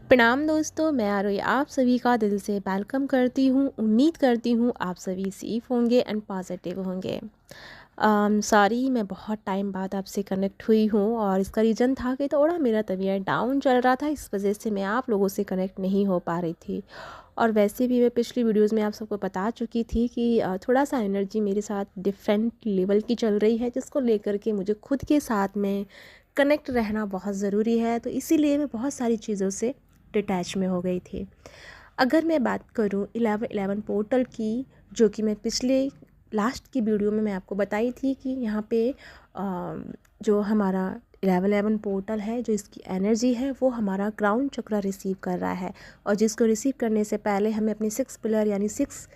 प्रणाम दोस्तों, मैं आरोही आप सभी का दिल से वेलकम करती हूँ। उम्मीद करती हूँ आप सभी सेफ होंगे एंड पॉजिटिव होंगे। सॉरी, मैं बहुत टाइम बाद आपसे कनेक्ट हुई हूँ और इसका रीज़न था कि थोड़ा मेरा तबीयत डाउन चल रहा था। इस वजह से मैं आप लोगों से कनेक्ट नहीं हो पा रही थी। और वैसे भी मैं पिछली वीडियोज़ में आप सबको बता चुकी थी कि थोड़ा सा एनर्जी मेरे साथ डिफरेंट लेवल की चल रही है, जिसको लेकर के मुझे खुद के साथ में कनेक्ट रहना बहुत ज़रूरी है। तो इसीलिए मैं बहुत सारी चीज़ों से डिटैच में हो गई थी। अगर मैं बात करूँ 11-11 पोर्टल की, जो कि मैं पिछले लास्ट की वीडियो में मैं आपको बताई थी कि यहाँ पे जो हमारा 11-11 पोर्टल है, जो इसकी एनर्जी है वो हमारा क्राउन चक्रा रिसीव कर रहा है। और जिसको रिसीव करने से पहले हमें अपने 6 पिलर यानी 6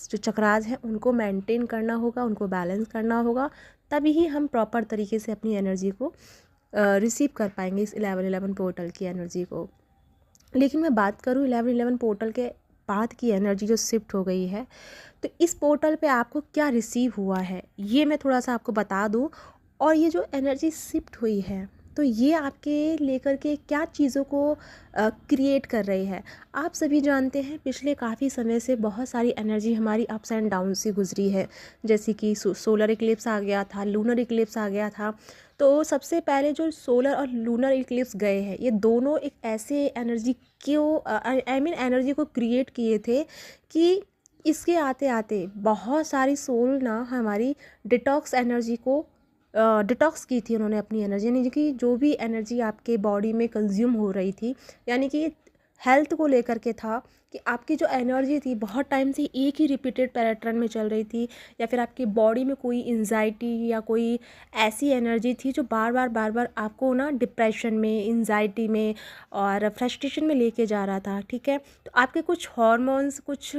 जो चक्रास हैं उनको मेंटेन करना होगा, उनको बैलेंस करना होगा। तभी ही हम प्रॉपर तरीके से अपनी एनर्जी को रिसीव कर पाएंगे, इस 11-11 पोर्टल की एनर्जी को। लेकिन मैं बात करूँ 11-11 पोर्टल के बाद की एनर्जी जो शिफ्ट हो गई है, तो इस पोर्टल पे आपको क्या रिसीव हुआ है ये मैं थोड़ा सा आपको बता दूँ। और ये जो एनर्जी शिफ्ट हुई है, तो ये आपके लेकर के क्या चीज़ों को क्रिएट कर रही है। आप सभी जानते हैं पिछले काफ़ी समय से बहुत सारी एनर्जी हमारी अप्स एंड डाउन से गुजरी है। जैसे कि सोलर इक्लिप्स आ गया था, लूनर इक्लिप्स आ गया था। तो सबसे पहले जो सोलर और लूनर इक्लिप्स गए हैं, ये दोनों एक ऐसे एनर्जी क्यों आई मीन एनर्जी को क्रिएट किए थे कि इसके आते आते बहुत सारी सोल ना हमारी डिटॉक्स एनर्जी को डिटॉक्स की थी उन्होंने अपनी एनर्जी, यानी कि जो भी एनर्जी आपके बॉडी में कंज्यूम हो रही थी, यानी कि हेल्थ को लेकर के था कि आपकी जो एनर्जी थी बहुत टाइम से एक ही रिपीटेड पैटर्न में चल रही थी, या फिर आपकी बॉडी में कोई एंजाइटी या कोई ऐसी एनर्जी थी जो बार बार आपको ना डिप्रेशन में, एंजाइटी में और फ्रस्ट्रेशन में लेके जा रहा था। ठीक है, तो आपके कुछ हार्मोन्स, कुछ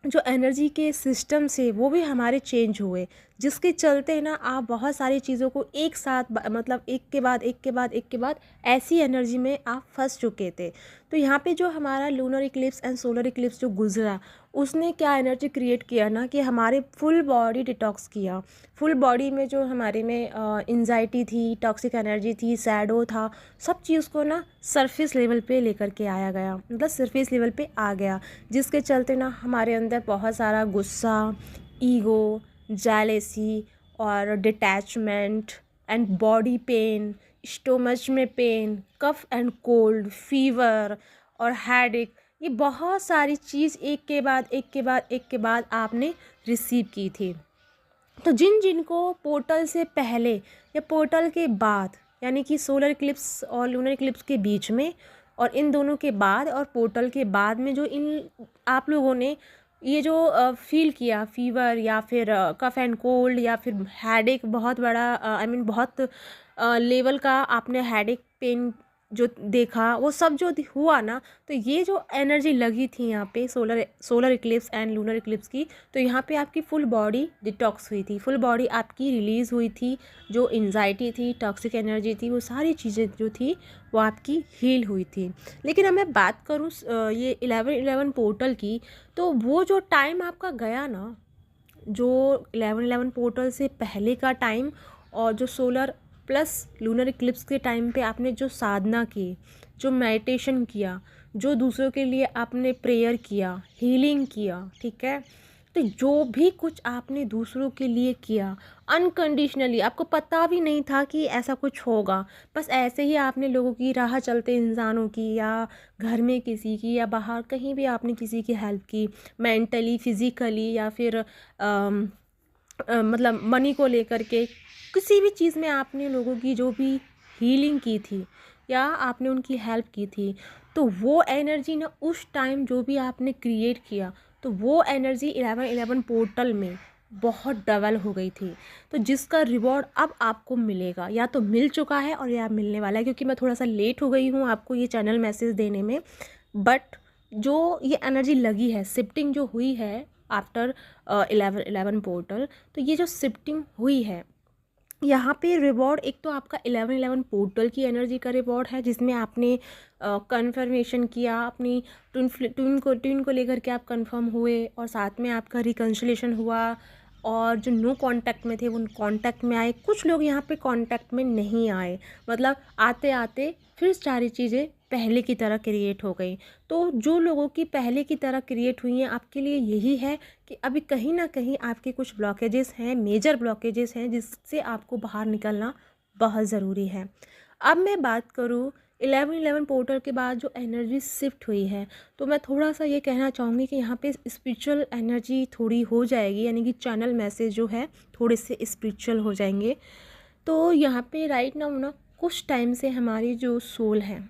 जो एनर्जी के सिस्टम से वो भी हमारे चेंज हुए, जिसके चलते ना आप बहुत सारी चीज़ों को एक साथ मतलब एक के बाद एक के बाद एक के बाद ऐसी एनर्जी में आप फंस चुके थे। तो यहाँ पे जो हमारा lunar Eclipse and solar Eclipse जो गुजरा, उसने क्या एनर्जी क्रिएट किया ना कि हमारे फुल बॉडी डिटॉक्स किया। फुल बॉडी में जो हमारे में एंजाइटी थी, टॉक्सिक एनर्जी थी, सैडो था, सब चीज़ को ना सरफेस लेवल पे लेकर के आया गया, मतलब सरफेस लेवल पे आ गया। जिसके चलते ना हमारे अंदर बहुत सारा गुस्सा, ईगो, जेलेसी और detachment and body pain, stomach में pain, cough and cold, fever और हेडेक, ये बहुत सारी चीज़ एक के बाद एक के बाद एक के बाद आपने रिसीव की थी। तो जिन जिन को पोर्टल से पहले या पोर्टल के बाद, यानी कि सोलर इक्लिप्स और लूनर इक्लिप्स के बीच में और इन दोनों के बाद और पोर्टल के बाद में जो इन आप लोगों ने ये जो फील किया, फीवर या फिर कफ एंड कोल्ड या फिर हेडेक, बहुत बड़ा आई मीन बहुत लेवल का आपने हेडेक पेन जो देखा, वो सब जो हुआ ना, तो ये जो एनर्जी लगी थी यहाँ पे solar Eclipse and lunar Eclipse की, तो यहाँ पे आपकी फुल बॉडी डिटॉक्स हुई थी, फुल बॉडी आपकी रिलीज़ हुई थी। जो एंजाइटी थी, टॉक्सिक एनर्जी थी, वो सारी चीज़ें जो थी वो आपकी हील हुई थी। लेकिन अब मैं बात करूँ ये 11-11 पोर्टल की, तो वो जो टाइम आपका गया ना, जो 11-11 पोर्टल से पहले का टाइम और जो सोलर प्लस लूनर इक्लिप्स के टाइम पे आपने जो साधना की, जो मेडिटेशन किया, जो दूसरों के लिए आपने प्रेयर किया, हीलिंग किया, ठीक है, तो जो भी कुछ आपने दूसरों के लिए किया अनकंडीशनली, आपको पता भी नहीं था कि ऐसा कुछ होगा, बस ऐसे ही आपने लोगों की, राह चलते इंसानों की या घर में किसी की या बाहर कहीं भी आपने किसी की हेल्प की, मेंटली, फिज़िकली या फिर मतलब मनी को लेकर के किसी भी चीज़ में आपने लोगों की जो भी हीलिंग की थी या आपने उनकी हेल्प की थी, तो वो एनर्जी ना उस टाइम जो भी आपने क्रिएट किया, तो वो एनर्जी 11-11 पोर्टल में बहुत डबल हो गई थी। तो जिसका रिवॉर्ड अब आपको मिलेगा, या तो मिल चुका है और या मिलने वाला है, क्योंकि मैं थोड़ा सा लेट हो गई हूँ आपको ये चैनल मैसेज देने में। बट जो ये एनर्जी लगी है, शिफ्टिंग जो हुई है आफ्टर 11-11 पोर्टल, तो ये जो शिफ्टिंग हुई है, यहाँ पे रिवॉर्ड एक तो आपका 11-11 पोर्टल की एनर्जी का रिवॉर्ड है, जिसमें आपने कन्फर्मेशन किया, अपनी ट्विन को लेकर के आप कंफर्म हुए और साथ में आपका रिकन्सिलेशन हुआ। और जो नो कांटेक्ट में थे वो कांटेक्ट में आए, कुछ लोग यहाँ पे कांटेक्ट में नहीं आए, मतलब आते आते फिर सारी चीज़ें पहले की तरह क्रिएट हो गई। तो जो लोगों की पहले की तरह क्रिएट हुई हैं, आपके लिए यही है कि अभी कहीं ना कहीं आपके कुछ ब्लॉकेजेस हैं, मेजर ब्लॉकेजेस हैं, जिससे आपको बाहर निकलना बहुत ज़रूरी है। अब मैं बात करूँ 11/11 पोर्टल के बाद जो एनर्जी शिफ्ट हुई है, तो मैं थोड़ा सा ये कहना चाहूँगी कि यहाँ पे स्पिरिचुअल एनर्जी थोड़ी हो जाएगी, यानी कि चैनल मैसेज जो है थोड़े से स्पिरिचुअल हो जाएंगे। तो यहाँ पे राइट नाउ ना कुछ टाइम से हमारी जो सोल है,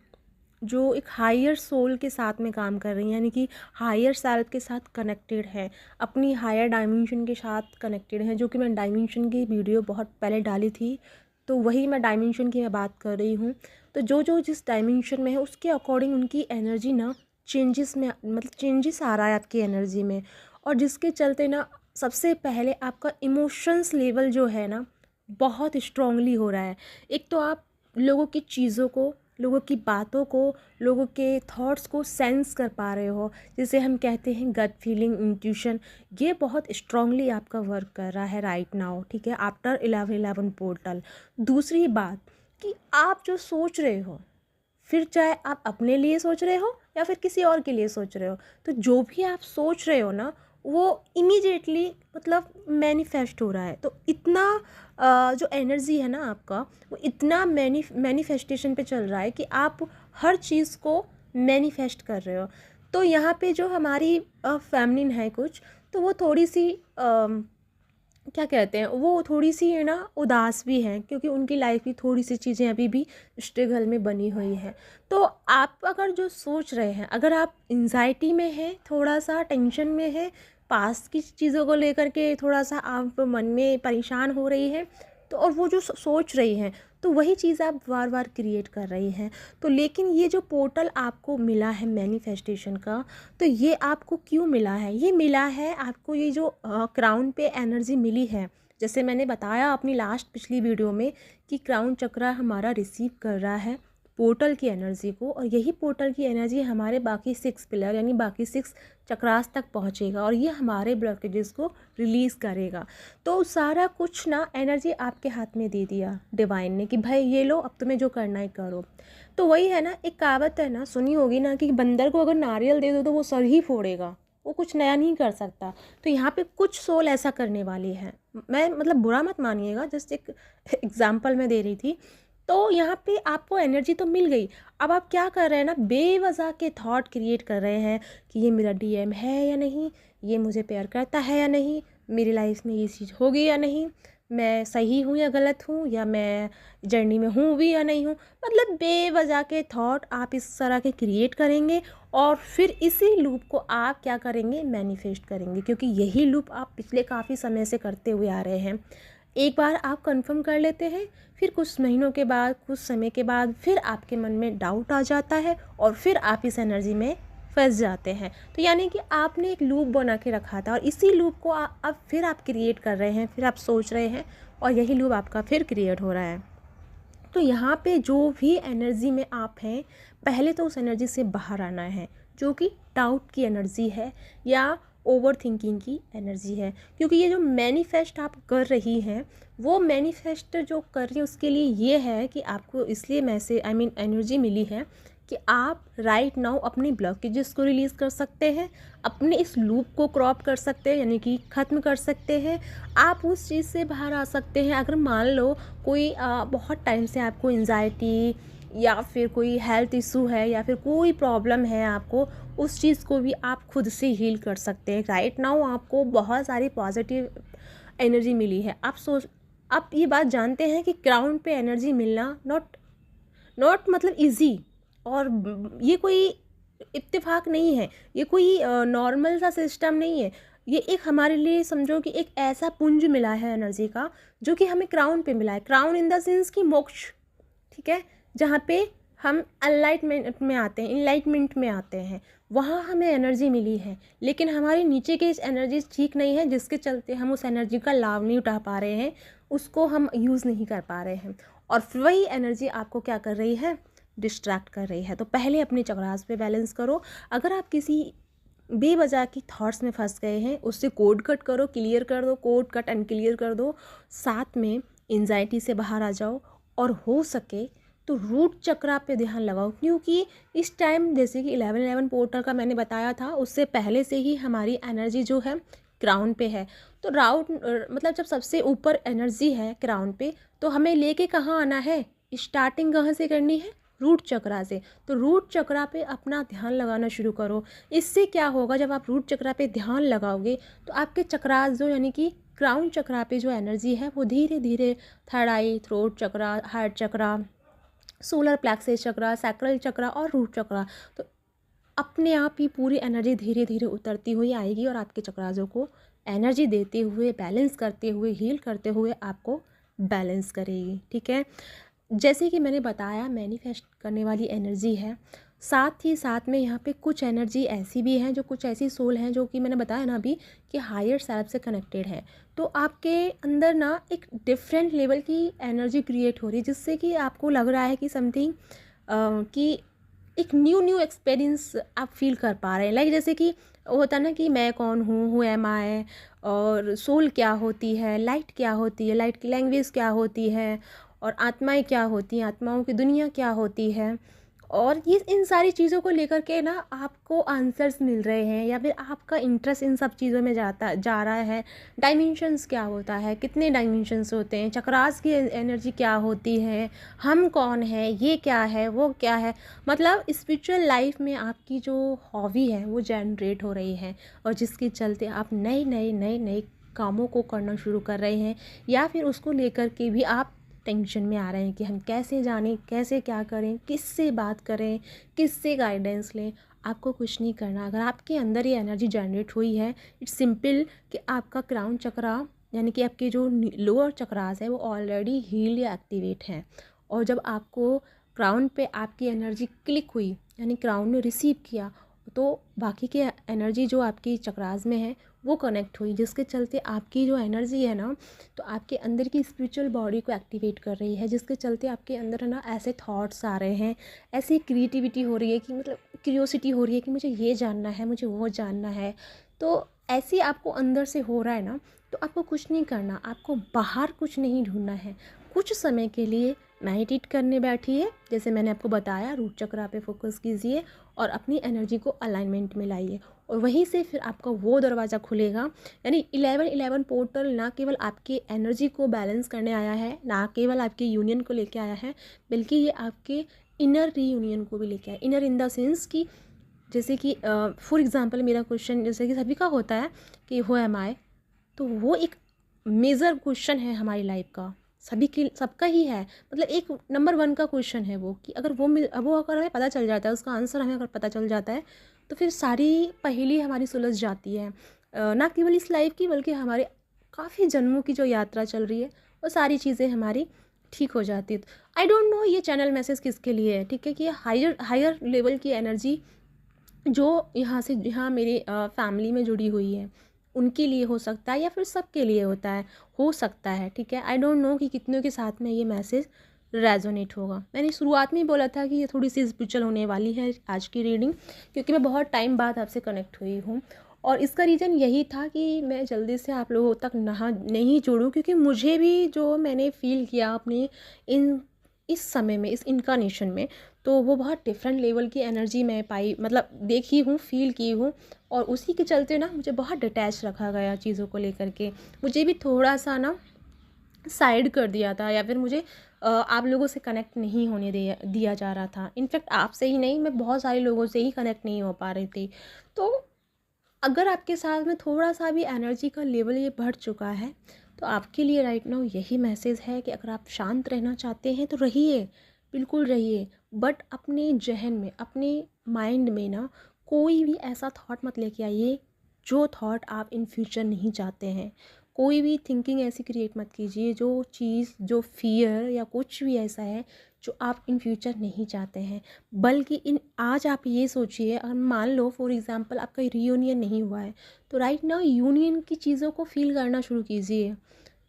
जो एक हायर सोल के साथ में काम कर रही हैं, यानी कि हायर सेल्फ के साथ कनेक्टेड है, अपनी हायर डायमेंशन के साथ कनेक्टेड है, जो कि मैं डायमेंशन की वीडियो बहुत पहले डाली थी, तो वही मैं डायमेंशन की मैं बात कर रही हूँ। तो जो जो जिस डायमेंशन में है उसके अकॉर्डिंग उनकी एनर्जी ना चेंजेस में, मतलब चेंजेस आ रहा है आपकी एनर्जी में, और जिसके चलते ना सबसे पहले आपका इमोशंस लेवल जो है ना बहुत स्ट्रांगली हो रहा है। एक तो आप लोगों की चीज़ों को, लोगों की बातों को, लोगों के थॉट्स को सेंस कर पा रहे हो, जिसे हम कहते हैं गट फीलिंग, इंट्यूशन। ये बहुत स्ट्रांगली आपका वर्क कर रहा है राइट नाउ, ठीक है, आफ्टर 11/11 पोर्टल। दूसरी बात कि आप जो सोच रहे हो, फिर चाहे आप अपने लिए सोच रहे हो या फिर किसी और के लिए सोच रहे हो, तो जो भी आप सोच रहे हो ना वो इमीडिएटली मतलब मैनिफेस्ट हो रहा है। तो इतना जो एनर्जी है ना आपका, वो इतना मैनिफेस्टेशन पे चल रहा है कि आप हर चीज़ को मैनिफेस्ट कर रहे हो। तो यहाँ पे जो हमारी फेमिनिन है कुछ, तो वो थोड़ी सी क्या कहते हैं, वो थोड़ी सी है ना उदास भी हैं, क्योंकि उनकी लाइफ की थोड़ी सी चीज़ें अभी भी स्ट्रगल में बनी हुई हैं। तो आप अगर जो सोच रहे हैं, अगर आप एंजाइटी में हैं, थोड़ा सा टेंशन में है, पास्ट की चीज़ों को लेकर के थोड़ा सा आप मन में परेशान हो रही हैं, तो और वो जो सोच रही हैं, तो वही चीज़ आप बार बार क्रिएट कर रही हैं। तो लेकिन ये जो पोर्टल आपको मिला है मैनिफेस्टेशन का, तो ये आपको क्यों मिला है? ये मिला है आपको, ये जो क्राउन पे एनर्जी मिली है, जैसे मैंने बताया अपनी लास्ट पिछली वीडियो में कि क्राउन चक्रा हमारा रिसीव कर रहा है पोर्टल की एनर्जी को, और यही पोर्टल की एनर्जी हमारे बाकी 6 पिलर यानी बाकी 6 चक्रास तक पहुंचेगा, और ये हमारे ब्लॉकेजेस को रिलीज़ करेगा। तो सारा कुछ ना एनर्जी आपके हाथ में दे दिया डिवाइन ने कि भाई ये लो, अब तुम्हें जो करना है करो। तो वही है ना, एक कहावत है ना, सुनी होगी ना, कि बंदर को अगर नारियल दे दो तो वो सर ही फोड़ेगा, वो कुछ नया नहीं कर सकता। तो यहाँ पे कुछ सोल ऐसा करने वाली है, मैं मतलब बुरा मत मानिएगा, जस्ट एक एग्जाम्पल मैं दे रही थी। तो यहाँ पे आपको एनर्जी तो मिल गई, अब आप क्या कर रहे हैं ना, बेवजह के थॉट क्रिएट कर रहे हैं कि ये मेरा डीएम है या नहीं, ये मुझे प्यार करता है या नहीं, मेरी लाइफ में ये चीज़ होगी या नहीं, मैं सही हूँ या गलत हूँ, या मैं जर्नी में हूँ भी या नहीं हूँ। मतलब बेवजह के थॉट आप इस तरह के क्रिएट करेंगे, और फिर इसी लूप को आप क्या करेंगे, मैनिफेस्ट करेंगे, क्योंकि यही लूप आप पिछले काफ़ी समय से करते हुए आ रहे हैं। एक बार आप कंफर्म कर लेते हैं, फिर कुछ महीनों के बाद, कुछ समय के बाद फिर आपके मन में डाउट आ जाता है, और फिर आप इस एनर्जी में फंस जाते हैं। तो यानी कि आपने एक लूप बना के रखा था, और इसी लूप को अब फिर आप क्रिएट कर रहे हैं, फिर आप सोच रहे हैं, और यही लूप आपका फिर क्रिएट हो रहा है। तो यहाँ पे जो भी एनर्जी में आप हैं, पहले तो उस एनर्जी से बाहर आना है, जो कि डाउट की एनर्जी है या ओवर थिंकिंग की एनर्जी है। क्योंकि ये जो मैनिफेस्ट आप कर रही हैं, वो मैनिफेस्ट जो कर रही है उसके लिए ये है कि आपको इसलिए मैसेज एनर्जी मिली है कि आप राइट नाउ अपनी ब्लॉकेजेस को रिलीज़ कर सकते हैं, अपने इस लूप को क्रॉप कर सकते हैं, यानी कि ख़त्म कर सकते हैं। आप उस चीज़ से बाहर आ सकते हैं। अगर मान लो कोई बहुत टाइम से आपको एंजाइटी या फिर कोई हेल्थ इशू है, या फिर कोई प्रॉब्लम है आपको, उस चीज़ को भी आप खुद से हील कर सकते हैं। राइट नाउ आपको बहुत सारी पॉजिटिव एनर्जी मिली है। आप ये बात जानते हैं कि क्राउन पे एनर्जी मिलना नॉट मतलब इजी, और ये कोई इत्तेफाक नहीं है, ये कोई नॉर्मल सा सिस्टम नहीं है। ये एक हमारे लिए समझो कि एक ऐसा पुंज मिला है एनर्जी का, जो कि हमें क्राउन पे मिला है। क्राउन इन द सेंस की मोक्ष, ठीक है, जहाँ पे हम एनलाइटमेंट में आते हैं, वहाँ हमें एनर्जी मिली है। लेकिन हमारे नीचे के इस एनर्जी ठीक नहीं है, जिसके चलते हम उस एनर्जी का लाभ नहीं उठा पा रहे हैं, उसको हम यूज़ नहीं कर पा रहे हैं, और फिर वही एनर्जी आपको क्या कर रही है, डिस्ट्रैक्ट कर रही है। तो पहले अपने चक्रास पे बैलेंस करो। अगर आप किसी बेवजह की थॉट्स में फंस गए हैं, उससे कोड कट करो, क्लियर कर दो, कोड कट एंड क्लियर कर दो। साथ में एंजाइटी से बाहर आ जाओ, और हो सके तो रूट चक्रा पे ध्यान लगाओ, क्योंकि इस टाइम जैसे कि 11-11 पोर्टल का मैंने बताया था, उससे पहले से ही हमारी एनर्जी जो है क्राउन पे है। तो मतलब जब सबसे ऊपर एनर्जी है क्राउन पे, तो हमें लेके कहाँ आना है, स्टार्टिंग कहाँ से करनी है, रूट चक्रा से। तो रूट चक्रा पे अपना ध्यान लगाना शुरू करो। इससे क्या होगा, जब आप रूट चक्रा पे ध्यान लगाओगे तो आपके चक्रास जो यानी कि क्राउन चक्रा पे जो एनर्जी है वो धीरे धीरे थर्ड आई, थ्रोट चक्रा, हार्ट चक्रा, सोलर प्लेक्सस चक्रा, सैक्रल चक्रा और रूट चक्रा, तो अपने आप ही पूरी एनर्जी धीरे धीरे उतरती हुई आएगी और आपके चक्रासों को एनर्जी देते हुए, बैलेंस करते हुए, हील करते हुए आपको बैलेंस करेगी। ठीक है, जैसे कि मैंने बताया मैनिफेस्ट करने वाली एनर्जी है, साथ ही साथ में यहाँ पे कुछ एनर्जी ऐसी भी है, जो कुछ ऐसी सोल हैं जो कि मैंने बताया ना अभी कि हायर सेल्फ से कनेक्टेड है। तो आपके अंदर ना एक डिफरेंट लेवल की एनर्जी क्रिएट हो रही है, जिससे कि आपको लग रहा है कि समथिंग कि एक न्यू एक्सपीरियंस आप फील कर पा रहे हैं। लाइक जैसे कि होता ना कि मैं कौन हूँ, हु एम आई, और सोल क्या होती है, लाइट क्या होती है, लाइट की लैंग्वेज क्या होती है, और आत्माएं क्या होती हैं, आत्माओं की दुनिया क्या होती है, और ये इन सारी चीज़ों को लेकर के ना आपको आंसर्स मिल रहे हैं, या फिर आपका इंटरेस्ट इन सब चीज़ों में जा रहा है। डायमेंशंस क्या होता है, कितने डायमेंशंस होते हैं, चक्रास की एनर्जी क्या होती है, हम कौन है, ये क्या है, वो क्या है, मतलब स्पिरिचुअल लाइफ में आपकी जो हॉबी है वो जनरेट हो रही है, और जिसके चलते आप नए कामों को करना शुरू कर रहे हैं, या फिर उसको लेकर के भी आप टेंशन में आ रहे हैं कि हम कैसे जानें, कैसे क्या करें, किससे बात करें, किससे गाइडेंस लें। आपको कुछ नहीं करना। अगर आपके अंदर ये एनर्जी जनरेट हुई है, इट्स सिंपल कि आपका क्राउन चक्रा यानी कि आपके जो लोअर चक्रास है वो ऑलरेडी हील या एक्टिवेट हैं। और जब आपको क्राउन पे आपकी एनर्जी क्लिक हुई, यानी क्राउन ने रिसीव किया, तो बाकी के एनर्जी जो आपकी चक्रास में है वो कनेक्ट हुई, जिसके चलते आपकी जो एनर्जी है ना, तो आपके अंदर की स्पिरिचुअल बॉडी को एक्टिवेट कर रही है, जिसके चलते आपके अंदर है ना ऐसे थॉट्स आ रहे हैं, ऐसी क्रिएटिविटी हो रही है कि मतलब क्यूरियोसिटी हो रही है कि मुझे ये जानना है, मुझे वो जानना है। तो ऐसे आपको अंदर से हो रहा है ना, तो आपको कुछ नहीं करना, आपको बाहर कुछ नहीं ढूंढना है। कुछ समय के लिए मेडिटेट करने बैठिए, जैसे मैंने आपको बताया, रूट चक्रा पे फोकस कीजिए और अपनी एनर्जी को अलाइनमेंट में लाइए, और वहीं से फिर आपका वो दरवाज़ा खुलेगा। यानी 11-11 पोर्टल ना केवल आपकी एनर्जी को बैलेंस करने आया है, ना केवल आपके यूनियन को लेके आया है, बल्कि ये आपके इनर रीयूनियन को भी लेके आया। इनर इन द सेंस कि जैसे कि फॉर एग्जांपल मेरा क्वेश्चन जैसे कि सभी का होता है कि हु एम आई, तो वो एक मेजर क्वेश्चन है हमारी लाइफ का, सभी की, सबका ही है, मतलब एक नंबर 1 का क्वेश्चन है वो, कि अगर वो अगर हमें पता चल जाता है, उसका आंसर हमें अगर पता चल जाता है, तो फिर सारी पहेली हमारी सुलझ जाती है। ना केवल इस लाइफ की, बल्कि हमारे काफ़ी जन्मों की जो यात्रा चल रही है, वो सारी चीज़ें हमारी ठीक हो जाती है। आई डोंट नो ये चैनल मैसेज किसके लिए है, ठीक है, कि हायर लेवल की एनर्जी जो यहाँ मेरी फैमिली में जुड़ी हुई है, उनके लिए हो सकता है, या फिर सबके लिए हो सकता है, ठीक है। आई डोंट नो कि कितनों के साथ में ये मैसेज रेजोनेट होगा। मैंने शुरुआत में ही बोला था कि ये थोड़ी सी स्पिरिचुअल होने वाली है आज की रीडिंग, क्योंकि मैं बहुत टाइम बाद आपसे कनेक्ट हुई हूँ, और इसका रीज़न यही था कि मैं जल्दी से आप लोगों तक नहीं जुड़ूँ, क्योंकि मुझे भी जो मैंने फ़ील किया अपनी इस समय में, इस इनकारनेशन में, तो वो बहुत डिफरेंट लेवल की एनर्जी मैं पाई, मतलब देखी हूँ, फील की हूँ, और उसी के चलते ना मुझे बहुत डिटैच रखा गया चीज़ों को लेकर के। मुझे भी थोड़ा सा ना साइड कर दिया था, या फिर मुझे आप लोगों से कनेक्ट नहीं होने दिया जा रहा था। इनफैक्ट आपसे ही नहीं, मैं बहुत सारे लोगों से ही कनेक्ट नहीं हो पा रही थी। तो अगर आपके साथ में थोड़ा सा भी एनर्जी का लेवल ये बढ़ चुका है, तो आपके लिए राइट नाउ यही मैसेज है कि अगर आप शांत रहना चाहते हैं तो रहिए, बिल्कुल रहिए, बट अपने जहन में, अपने माइंड में ना कोई भी ऐसा थॉट मत लेके आइए जो थॉट आप इन फ्यूचर नहीं चाहते हैं। कोई भी थिंकिंग ऐसी क्रिएट मत कीजिए जो चीज़, जो फियर या कुछ भी ऐसा है जो आप इन फ्यूचर नहीं चाहते हैं। बल्कि इन आज आप ये सोचिए, अगर मान लो फॉर एग्जांपल आपका रियूनियन नहीं हुआ है, तो राइट नाउ यूनियन की चीज़ों को फील करना शुरू कीजिए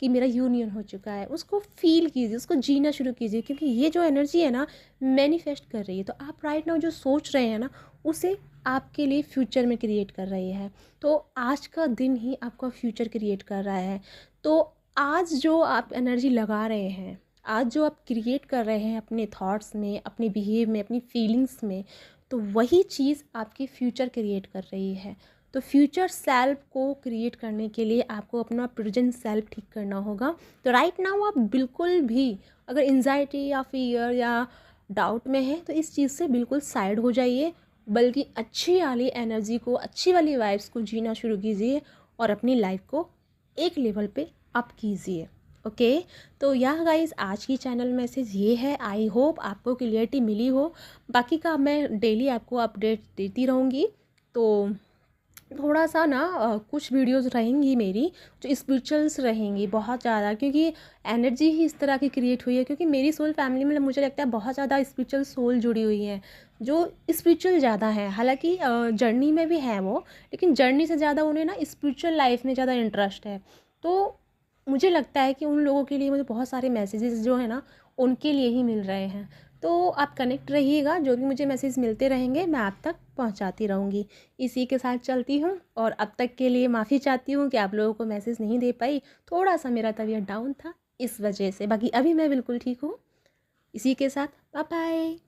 कि मेरा यूनियन हो चुका है, उसको फील कीजिए, उसको जीना शुरू कीजिए, क्योंकि ये जो एनर्जी है ना मैनिफेस्ट कर रही है। तो आप राइट नाउ जो सोच रहे हैं ना, उसे आपके लिए फ्यूचर में क्रिएट कर रही है। तो आज का दिन ही आपका फ्यूचर क्रिएट कर रहा है। तो आज जो आप एनर्जी लगा रहे हैं, आज जो आप क्रिएट कर रहे हैं अपने थॉट्स में, अपने बिहेव में, अपनी फीलिंग्स में, तो वही चीज़ आपकी फ्यूचर क्रिएट कर रही है। तो फ्यूचर सेल्फ को क्रिएट करने के लिए आपको अपना प्रेजेंट सेल्फ ठीक करना होगा। तो राइट नाउ आप बिल्कुल भी अगर एंजाइटी या फियर या डाउट में है तो इस चीज़ से बिल्कुल साइड हो जाइए, बल्कि अच्छी वाली एनर्जी को, अच्छी वाली वाइब्स को जीना शुरू कीजिए और अपनी लाइफ को एक लेवल पे अप कीजिए। ओके, तो यह गाइस आज की चैनल मैसेज ये है। आई होप आपको क्लियरिटी मिली हो। बाकी का मैं डेली आपको अपडेट देती रहूँगी। तो थोड़ा सा ना कुछ वीडियोस रहेंगी मेरी जो स्पिरिचुअल्स रहेंगी बहुत ज़्यादा, क्योंकि एनर्जी ही इस तरह की क्रिएट हुई है। क्योंकि मेरी सोल फैमिली में मुझे लगता है बहुत ज़्यादा स्पिरिचुअल सोल जुड़ी हुई हैं जो स्पिरिचुअल ज़्यादा है। हालांकि जर्नी में भी है वो, लेकिन जर्नी से ज़्यादा उन्हें ना स्पिरिचुअल लाइफ में ज़्यादा इंटरेस्ट है। तो मुझे लगता है कि उन लोगों के लिए मुझे बहुत सारे मैसेजेस जो है ना उनके लिए ही मिल रहे हैं। तो आप कनेक्ट रहिएगा, जो भी मुझे मैसेज मिलते रहेंगे मैं आप तक पहुंचाती रहूँगी। इसी के साथ चलती हूँ और अब तक के लिए माफ़ी चाहती हूँ कि आप लोगों को मैसेज नहीं दे पाई। थोड़ा सा मेरा तबीयत डाउन था इस वजह से, बाकी अभी मैं बिल्कुल ठीक हूँ। इसी के साथ बाय बाय।